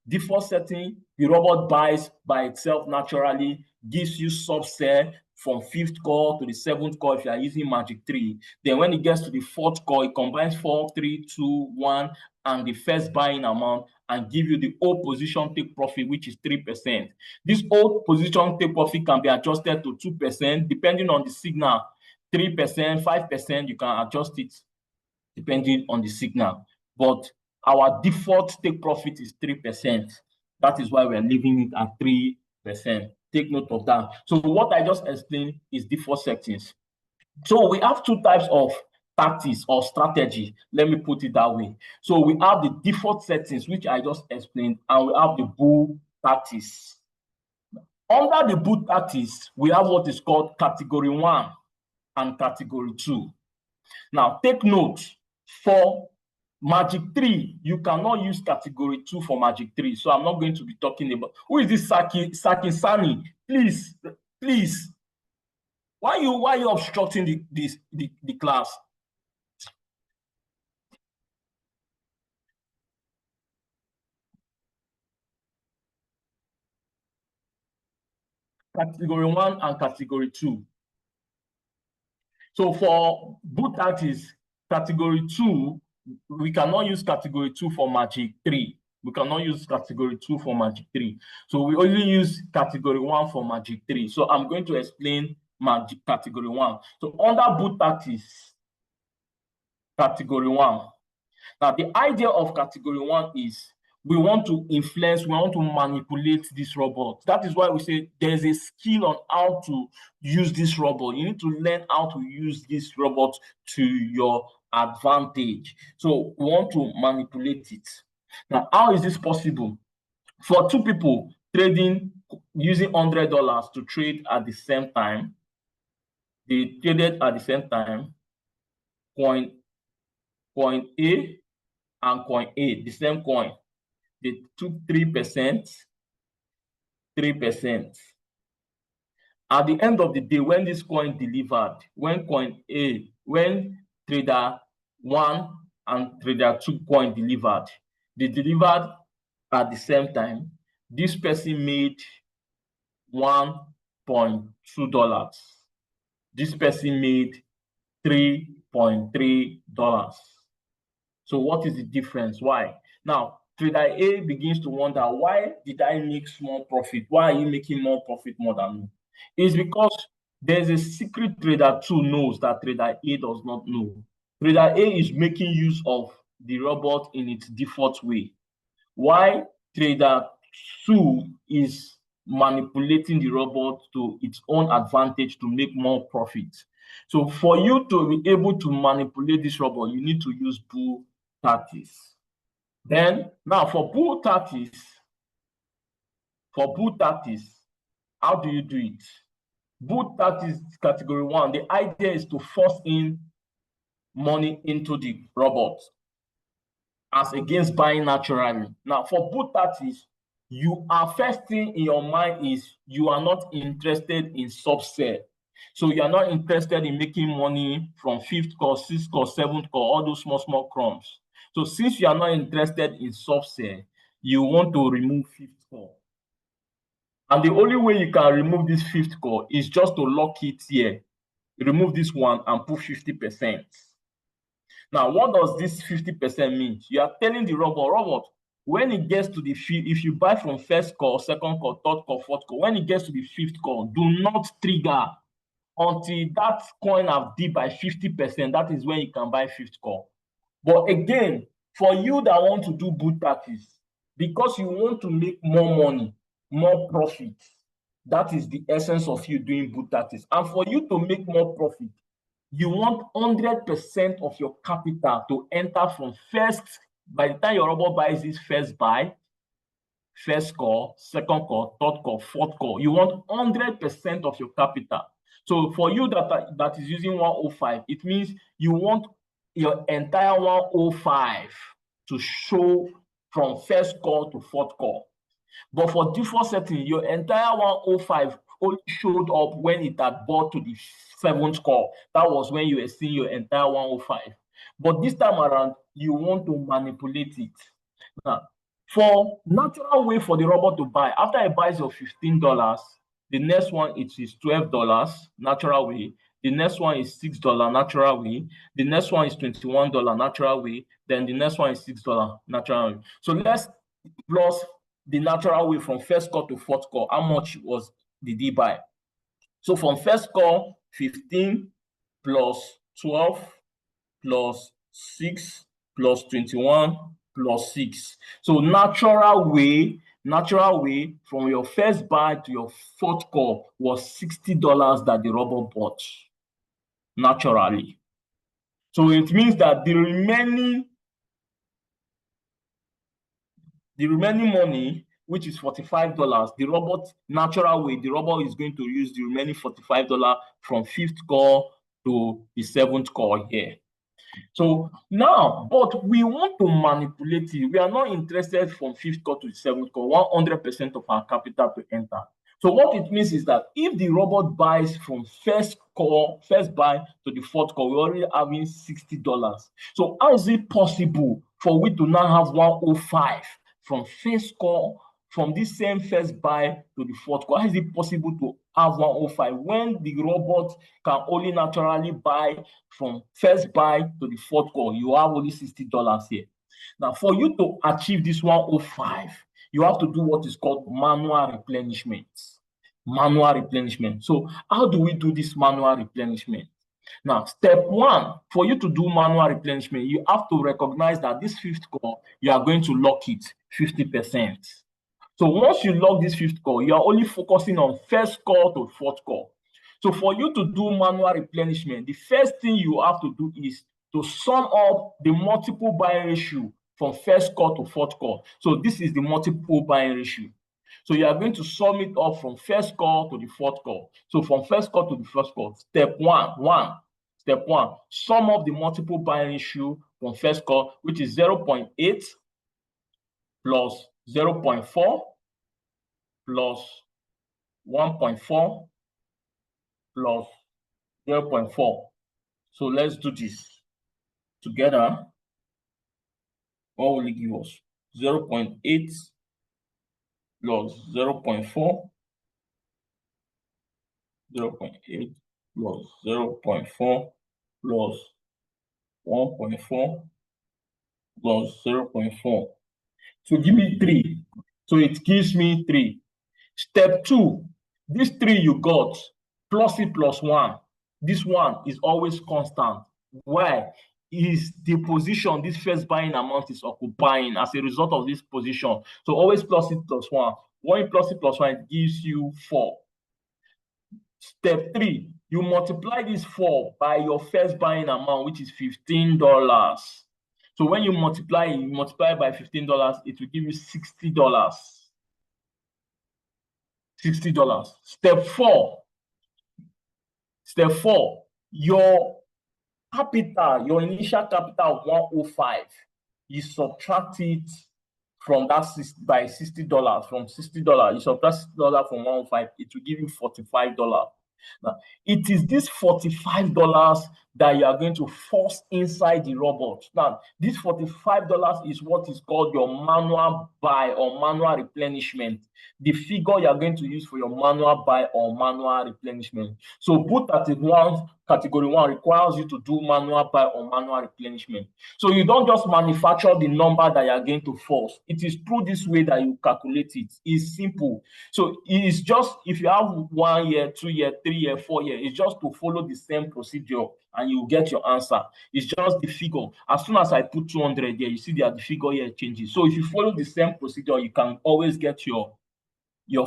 Default setting, the robot buys by itself naturally, gives you subset from fifth call to the seventh call if you are using Magic 3. Then when it gets to the fourth call, it combines 4, 3, 2, 1, and the first buying amount and give you the old position take profit, which is 3%. This old position take profit can be adjusted to 2%, depending on the signal. 3%, 5%, you can adjust it depending on the signal. But our default take profit is 3%. That is why we're leaving it at 3%. Take note of that. So what I just explained is default settings. So we have two types of tactics or strategy. Let me put it that way. So we have the default settings, which I just explained, and we have the bull tactics. Under the bull tactics, we have what is called category 1 and category 2. Now, take note, for Magic 3, you cannot use category 2 for Magic 3. So I'm not going to be talking about who is this Saki Sani? Please. Why are you obstructing the class? Category 1 and category 2. So for both tactics, category 2, we cannot use category 2 for Magic 3. We cannot use category 2 for Magic 3. So we only use category 1 for Magic 3. So I'm going to explain Magic category 1. So under boot tactics, category 1. Now the idea of category 1 is we want to influence, we want to manipulate this robot. That is why we say there's a skill on how to use this robot. You need to learn how to use this robot to your advantage. So we want to manipulate it. Now, how is this possible? For two people trading using $100 to trade at the same time, they traded at the same time, coin A and coin A, the same coin. They took 3%. At the end of the day, when this coin delivered, when trader 1 and trader 2 coin delivered, they delivered at the same time. This person made $1.2. This person made $3.3. So what is the difference? Why? Now, trader A begins to wonder, why did I make small profit? Why are you making more profit more than me? It's because there's a secret trader 2 knows that trader A does not know. Trader A is making use of the robot in its default way. Why trader 2 is manipulating the robot to its own advantage to make more profit. So for you to be able to manipulate this robot, you need to use bull tactics. Then now for bull tactics, how do you do it? Bull tactics category 1, the idea is to force in money into the robot. as against buying naturally. Now, for both parties, you are first thing in your mind is you are not interested in subsell. So you are not interested in making money from fifth call, sixth call, seventh call, all those small crumbs. So since you are not interested in subsell, you want to remove fifth call. And the only way you can remove this fifth call is just to lock it here. Remove this one and put 50%. Now, what does this 50% mean? You are telling the robot, when it gets to the fifth, if you buy from first call, second call, third call, fourth call, when it gets to the fifth call, do not trigger until that coin have dipped by 50%. That is when you can buy fifth call. But again, for you that want to do boot practice, because you want to make more money, more profit, that is the essence of you doing boot practice. And for you to make more profit, you want 100% of your capital to enter from first. By the time your robot buys this first buy, first call, second call, third call, fourth call, you want 100% of your capital. So for you that is using 105, it means you want your entire 105 to show from first call to fourth call. But for default setting, your entire 105 only showed up when it had bought to the seventh call. That was when you were seeing your entire 105. But this time around, you want to manipulate it. Now, for natural way for the robot to buy, after it buys your $15, the next one it is $12 natural way. The next one is $6 natural way. The next one is $21 natural way. Then the next one is $6 natural way. So let's plus the natural way from first call to fourth call. How much did he buy? So from first call, 15 plus 12 plus 6 plus 21 plus 6. So natural way from your first buy to your fourth call was $60 that the robot bought naturally. So it means that the remaining money, which is $45, the robot natural way, the robot is going to use the remaining $45 from fifth call to the seventh call here. So now, but we want to manipulate it. We are not interested from fifth call to the seventh call, 100% of our capital to enter. So what it means is that if the robot buys from first buy to the fourth call, we're already having $60. So how is it possible for we to now have 105 from first call, from this same first buy to the fourth call? How is it possible to have 105 when the robot can only naturally buy from first buy to the fourth call? You have only $60 here. Now, for you to achieve this 105, you have to do what is called manual replenishment. So how do we do this manual replenishment? Now, step one, for you to do manual replenishment, you have to recognize that this fifth call, you are going to lock it 50%. So once you lock this fifth call, you are only focusing on first call to fourth call. So for you to do manual replenishment, the first thing you have to do is to sum up the multiple buying ratio from first call to fourth call. So this is the multiple buying ratio. So you are going to sum it up from first call to the fourth call. So from first call to the first call, step one, sum up the multiple buying ratio from first call, which is 0.8 plus 0.4 plus 1.4 plus 0.4. So let's do this together. What will it give us? 0.8 plus 0.4, 0.8 plus 0.4 plus 1.4 plus 0.4. So give me 3. So it gives me 3. Step 2, this 3 you got, plus it plus 1. This one is always constant. Why? Is the position this first buying amount is occupying as a result of this position. So always plus it plus 1. When you plus it plus 1, it gives you 4. Step 3, you multiply this 4 by your first buying amount, which is $15. So when you multiply by $15, it will give you $60. $60. Step 4, your capital, your initial capital of 105 you subtract it from that by $60. From $60, you subtract $60 from 105, it will give you $45. Now, it is this $45 that you are going to force inside the robot. Now, this $45 is what is called your manual buy or manual replenishment. The figure you are going to use for your manual buy or manual replenishment. So boot category 1 requires you to do manual buy or manual replenishment. So you don't just manufacture the number that you are going to force. It is through this way that you calculate it. It's simple. So it's just, if you have 1 year, 2 year, 3 year, 4 year, it's just to follow the same procedure and you get your answer. It's just the figure. As soon as I put 200 there, you see that the figure here changes. So if you follow the same procedure, you can always get your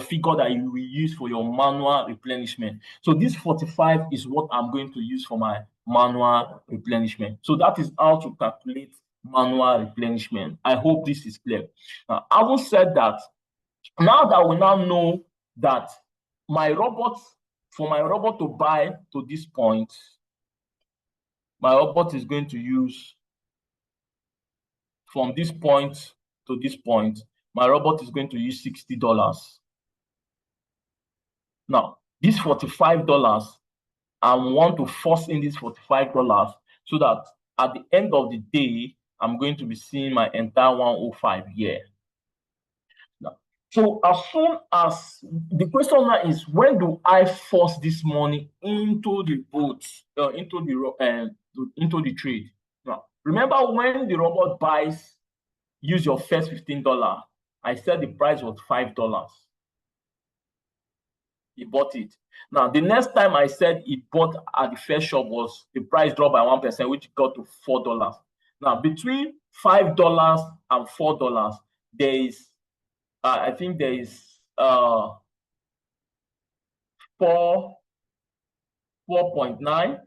figure that you will use for your manual replenishment. So this 45 is what I'm going to use for my manual replenishment. So that is how to calculate manual replenishment. I hope this is clear. Now, having said that, now that we now know that for my robot to buy to this point, my robot is going to use from this point to this point, my robot is going to use $60. Now, this $45, I want to force in this $45 so that at the end of the day, I'm going to be seeing my entire 105 here. Now, so as soon as the question now is, when do I force this money into the boat, into the trade? Now, remember when the robot buys, use your first $15. I said the price was $5. He bought it. Now, the next time I said he bought at the first shop was the price dropped by 1%, which got to $4. Now, between $5 and $4, there is, I think there is 4.9,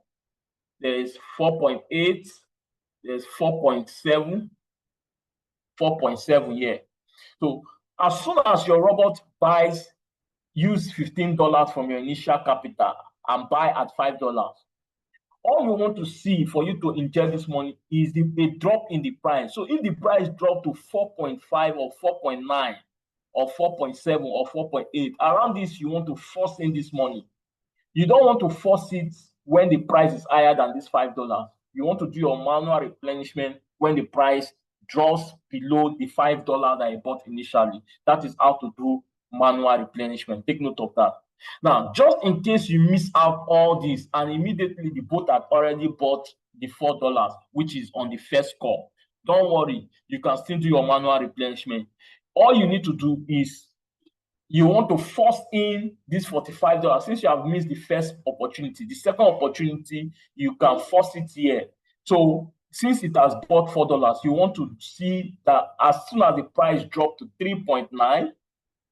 there is 4.8, there's 4.7, 4.7 here. So as soon as your robot buys, use $15 from your initial capital and buy at $5. All you want to see for you to inject this money is a drop in the price. So if the price dropped to 4.5 or 4.9 or 4.7 or 4.8, around this, you want to force in this money. You don't want to force it when the price is higher than this $5. You want to do your manual replenishment when the price drops below the $5 that you bought initially. That is how to do manual replenishment. Take note of that. Now, just in case you miss out all this and immediately the boat had already bought the $4, which is on the first call, don't worry, you can still do your manual replenishment. All you need to do is you want to force in this $45. Since you have missed the first opportunity, the second opportunity, you can force it here. So since it has bought $4, you want to see that as soon as the price dropped to 3.9,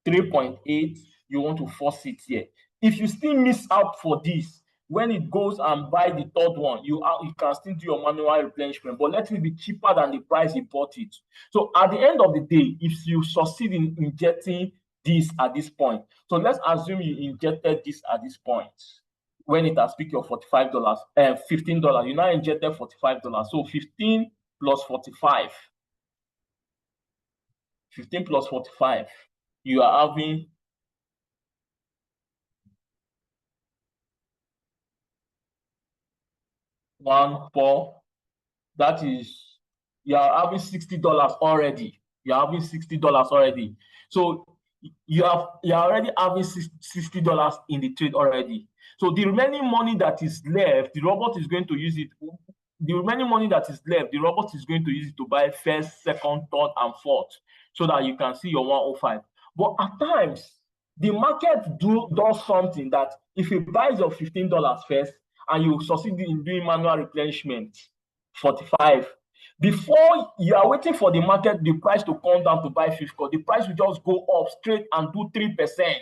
3.8, you want to force it here. If you still miss out for this, when it goes and buy the third one, you can still do your manual replenishment, but let it be cheaper than the price you bought it. So at the end of the day, if you succeed in injecting this at this point, so let's assume you injected this at this point, when it has picked your $45, $15, you now injected $45. So 15 plus 45, 15 plus 45, you are having 1.4. That is, you are having $60 already. You are having $60 already. So you are already having $60 in the trade already. So the remaining money that is left, the robot is going to use it. The remaining money that is left, the robot is going to use it to buy first, second, third, and fourth, so that you can see your 105. But at times, the market does something that if it buys your $15 first and you succeed in doing manual replenishment, 45, before you are waiting for the market, the price to come down to buy 50, the price will just go up straight and do 3%,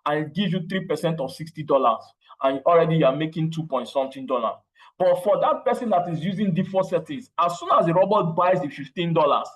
and it gives you 3% of $60, and already you are making 2-point-something dollars. But for that person that is using default settings, as soon as the robot buys the $15,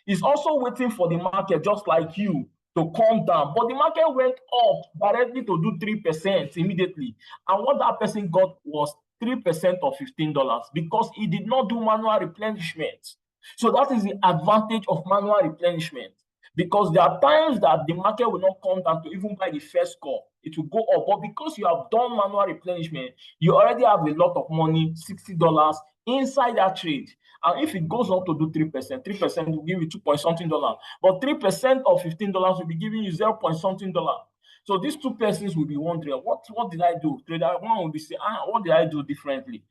it's also waiting for the market, just like you, to calm down. But the market went up directly to do 3% immediately. And what that person got was 3% of $15 because he did not do manual replenishment. So that is the advantage of manual replenishment, because there are times that the market will not come down to even buy the first call. It will go up. But because you have done manual replenishment, you already have a lot of money, $60 inside that trade. And if it goes up to do 3%, 3% will give you 2 point something dollars. But 3% of $15 will be giving you 0 point something dollars. So these two persons will be wondering, what did I do? Trader one will be saying, what did I do differently?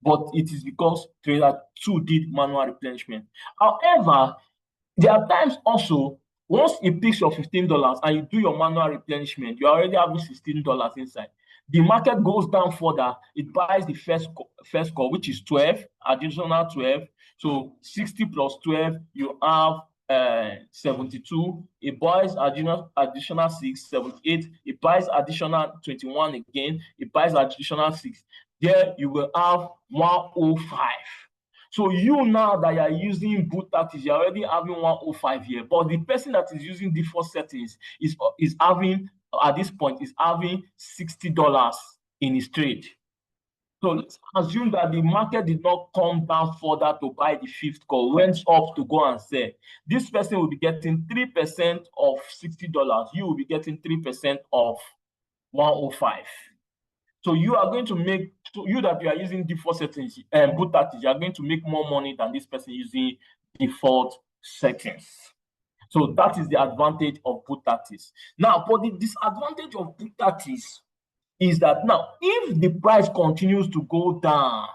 But it is because trader two did manual replenishment. However, there are times also, once it picks your $15 and you do your manual replenishment, you already have $16 inside. The market goes down further, it buys the first call, which is 12, additional 12. So 60 plus 12, you have 72. It buys additional 6, 78. It buys additional 21 again. It buys additional 6. There you will have 105. So you now that you are using boot tactics, you're already having 105 here. But the person that is using default settings is having, at this point, is having $60 in his trade. So let's assume that the market did not come down further to buy the fifth call, went up to go and sell. This person will be getting 3% of $60. You will be getting 3% of 105. So you are going to make, so you that you are using default settings and boot tactics, you are going to make more money than this person using default settings. So that is the advantage of boot tactics. Now, for the disadvantage of boot tactics is that now, if the price continues to go down,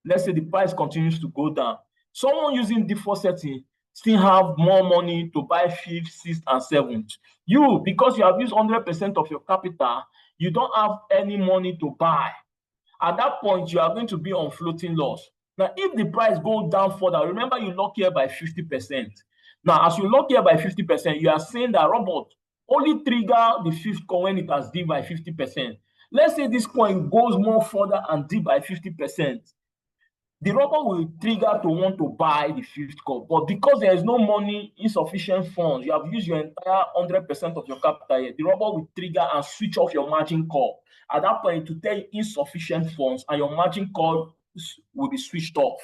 let's say the price continues to go down, someone using default setting still have more money to buy fifth, sixth, and seventh. You, because you have used 100% of your capital, you don't have any money to buy. At that point, you are going to be on floating loss. Now, if the price goes down further, remember you lock here by 50%. Now, as you lock here by 50%, you are saying that Robert only trigger the fifth call when it has dipped by 50%. Let's say this coin goes more further and dip by 50%. The robber will trigger to want to buy the fifth call. But because there is no money, insufficient funds, you have used your entire 100% of your capital here, the robber will trigger and switch off your margin call. At that point, to tell you insufficient funds and your margin call will be switched off.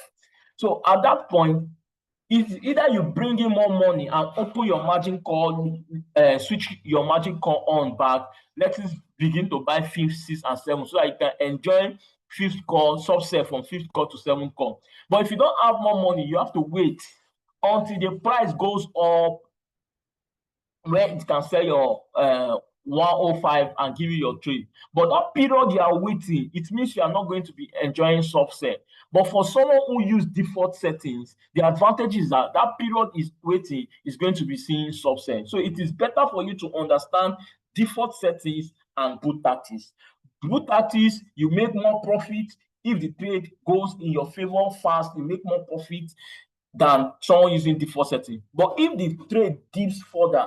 So at that point, it's either you bring in more money and open your margin call, switch your margin call on back, let us begin to buy fifth, sixth, and seventh so that you can enjoy fifth call, subset from fifth call to seventh call. But if you don't have more money, you have to wait until the price goes up where it can sell your 105 and give you your trade. But that period you are waiting, it means you are not going to be enjoying subset. But for someone who use default settings, the advantage is that that period is waiting is going to be seeing subset. So it is better for you to understand default settings and boot tactics. Boot tactics, you make more profit. If the trade goes in your favor fast, you make more profit than someone using default setting. But if the trade dips further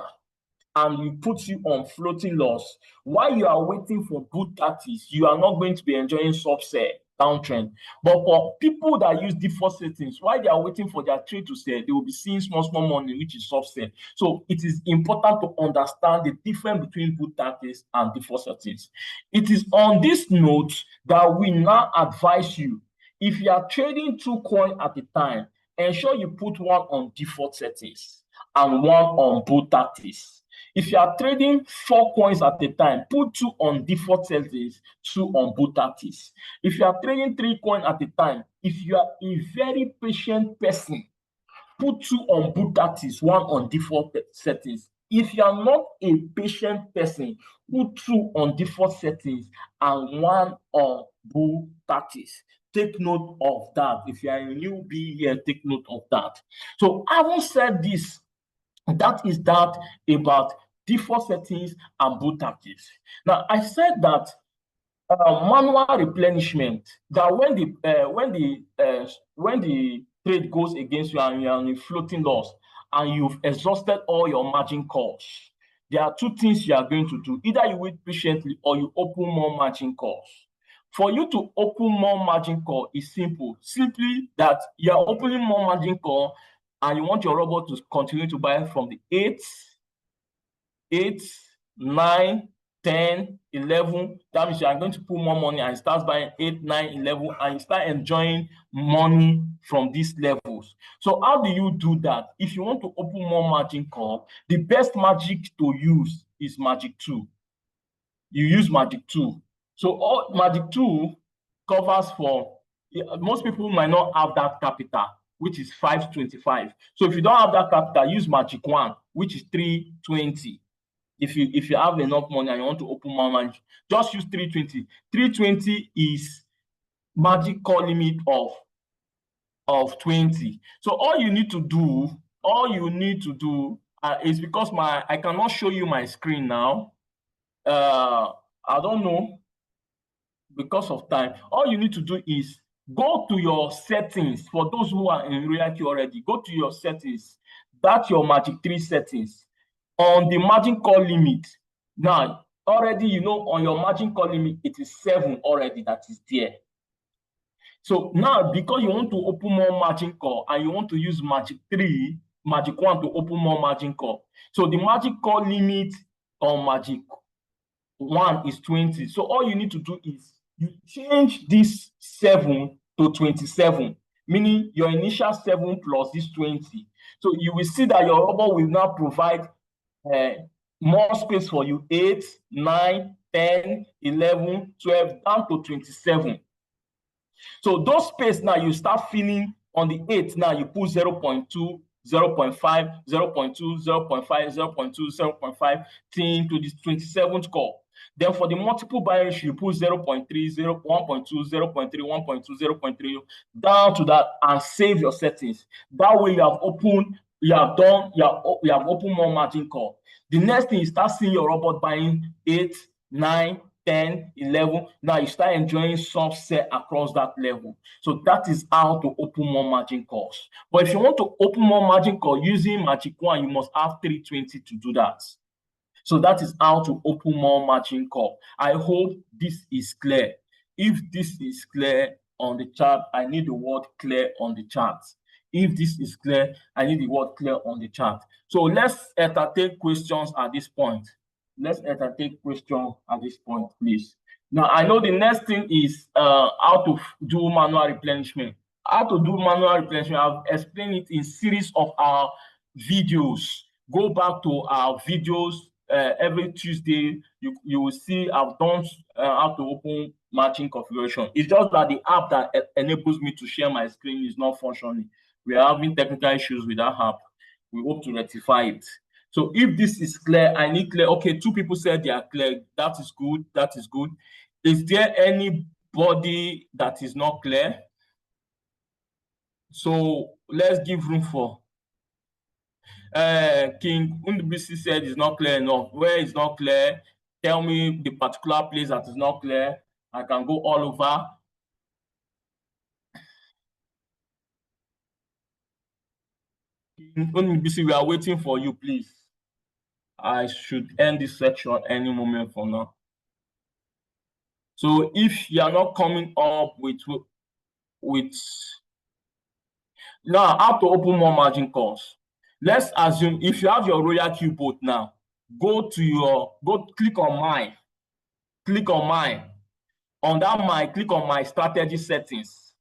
and it puts you on floating loss, while you are waiting for boot tactics, you are not going to be enjoying subset downtrend. But for people that use default settings, while they are waiting for their trade to sell, they will be seeing small money, which is subset. So it is important to understand the difference between boot tactics and default settings. It is on this note that we now advise you, if you are trading 2 coins at a time, ensure you put one on default settings and one on boot tactics. If you are trading 4 coins at a time, put 2 on default settings, 2 on boot tactics. If you are trading 3 coins at a time, if you are a very patient person, put 2 on boot tactics, 1 on default settings. If you are not a patient person, put 2 on default settings and 1 on boot tactics. Take note of that. If you are a newbie here, take note of that. So having said this, that is that about default settings and boot tactics. Now, I said that manual replenishment, that when the trade goes against you and you are on a floating loss and you've exhausted all your margin calls, there are 2 things you are going to do. Either you wait patiently or you open more margin calls. For you to open more margin call is simple. Simply that you are opening more margin call and you want your robot to continue to buy from the 8, 9, 10, 11. That means you are going to put more money and start buying 8, 9, 11, and you start enjoying money from these levels. So how do you do that? If you want to open more margin call, the best magic to use is Magic 2. You use Magic 2. So all Magic 2 covers for, most people might not have that capital, which is 525. So if you don't have that capital, use Magic 1, which is 320. If you have enough money and you want to open more money, just use 320. 320 is magic call limit of 20. So all you need to do is, because I cannot show you my screen now. I don't know, because of time. All you need to do is go to your settings. For those who are in RoyalQ already, go to your settings. That's your Magic 3 settings. On the margin call limit, now already you know on your margin call limit it is 7 already, that is there. So now, because you want to open more margin call and you want to use Magic 3, Magic 1 to open more margin call, so the margin call limit on Magic 1 is 20. So all you need to do is you change this 7 to 27, meaning your initial 7 plus this 20. So you will see that your robot will now provide more space for you: 8, 9, 10, 11, 12, down to 27. So those space now you start filling. On the 8 now you put 0.2, 0.5, 0.2, 0.5, 0.2, 0.5 till to the 27th call. Then for the multiple binary, you put 0.3, 0, 1.2, 0.3, 1.2, 0.3, down to that, and save your settings. That way you have opened, you have opened more margin call. The next thing, you start seeing your robot buying 8, 9, 10, 11. Now you start enjoying subset across that level. So that is how to open more margin calls. But if you want to open more margin call using Magic 1, you must have 320 to do that. So that is how to open more margin call. I hope this is clear. If this is clear on the chart, I need the word clear on the chart. If this is clear, I need the word clear on the chart. So let's entertain questions at this point. Let's entertain questions at this point, please. Now, I know the next thing is how to do manual replenishment. How to do manual replenishment, I've explained it in series of our videos. Go back to our videos. Every Tuesday, you will see I've done how to open matching configuration. It's just that the app that enables me to share my screen is not functioning. We are having technical issues with that app. We hope to rectify it. So if this is clear, I need clear. Okay, 2 people said they are clear. That is good. That is good. Is there anybody that is not clear? So let's give room for. King Undbisi said it's not clear enough. Where is not clear? Tell me the particular place that is not clear. I can go all over. King Undbisi, we are waiting for you, please. I should end this section any moment from now. So if you are not coming up with now how to open more margin calls. Let's assume if you have your RoyalQ bot now, go click on my. On that my, click on my strategy settings.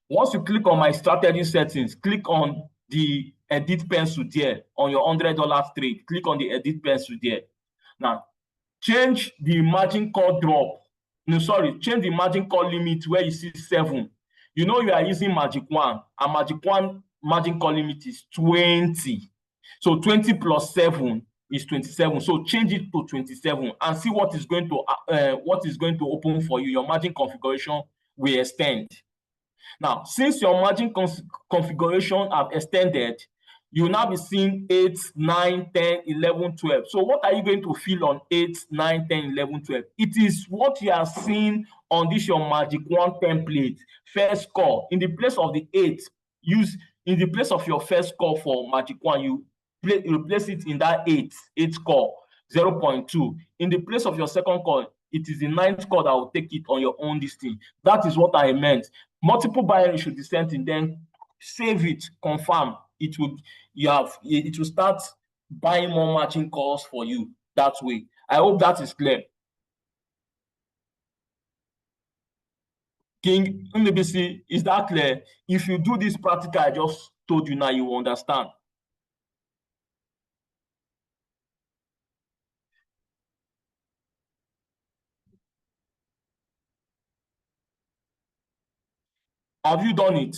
Once you click on my strategy settings, click on the edit pencil there on your $100 trade. Click on the edit pencil there. Now, change the margin call drop. No, sorry, change the margin call limit where you see 7. You know you are using Magic 1, and Magic 1 margin call limit is 20. So 20 plus 7 is 27. So change it to 27 and see what is going to open for you. Your margin configuration will extend. Now, since your margin configuration have extended, you will now be seeing 8, 9, 10, 11, 12. So what are you going to feel on 8, 9, 10, 11, 12? It is what you are seeing on this your Magic 1 template. First call, in the place of the 8, in the place of your first call for Magic 1, you replace it in that 8 call, 0.2. In the place of your second call, it is the 9th call that will take it on your own listing. That is what I meant. Multiple binary should be sent in, then save it, confirm. It will start buying more margin calls for you that way. I hope that is clear. King NBC, is that clear? If you do this practical I just told you now, you will understand. Have you done it?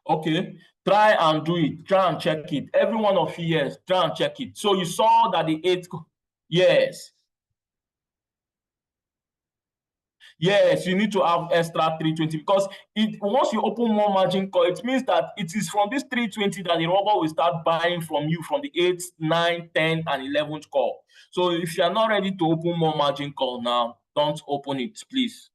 Okay, try and do it. Try and check it. Every one of you, yes, try and check it. So you saw that the eighth, yes, yes, you need to have extra 320 because it once you open more margin call, it means that it is from this 320 that the robber will start buying from you from the 8th, 9th, 10th, and 11th call. So if you are not ready to open more margin call now, don't open it, please.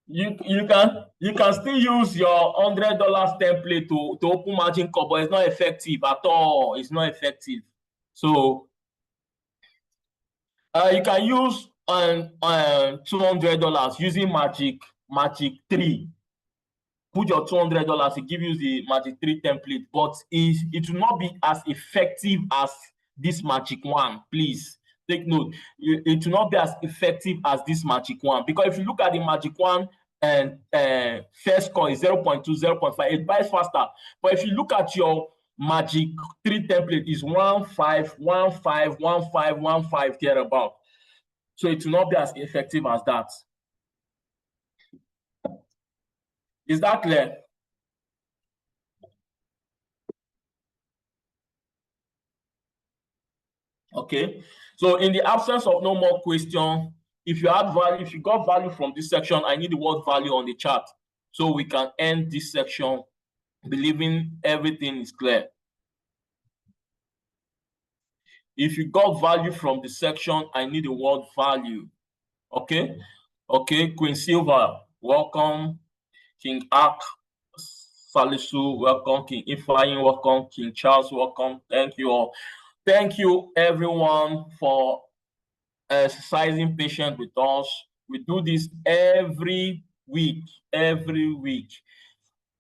You can still use your $100 template to open margin call, but it's not effective at all. It's not effective. So you can use $200 using magic 3. Put your $200, it gives you the magic 3 template, but it will not be as effective as this magic one. Please take note. It will not be as effective as this magic one, because if you look at the magic one and first call is 0.2, 0.5, it buys faster. But if you look at your magic 3 template, is 1.5, 1.5, 1.5, 1.5 thereabout. So it will not be as effective as that. Is that clear? Okay, so in the absence of no more question, if you add value, if you got value from this section, I need the word value on the chart so we can end this section believing everything is clear. If you got value from the section, I need the word value. Okay, okay, Queen Silva, welcome. King Ark Salisu, welcome. King Ifeanyi, welcome. King Charles, welcome. Thank you all. Thank you everyone for exercising patience with us. We do this every week, every week.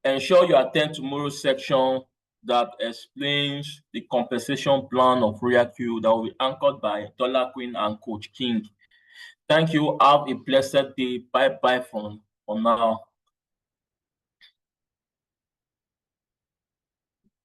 Ensure you attend tomorrow's section that explains the compensation plan of RoyalQ that will be anchored by Dollar Queen and Coach King. Thank you. Have a blessed day. Bye bye for now.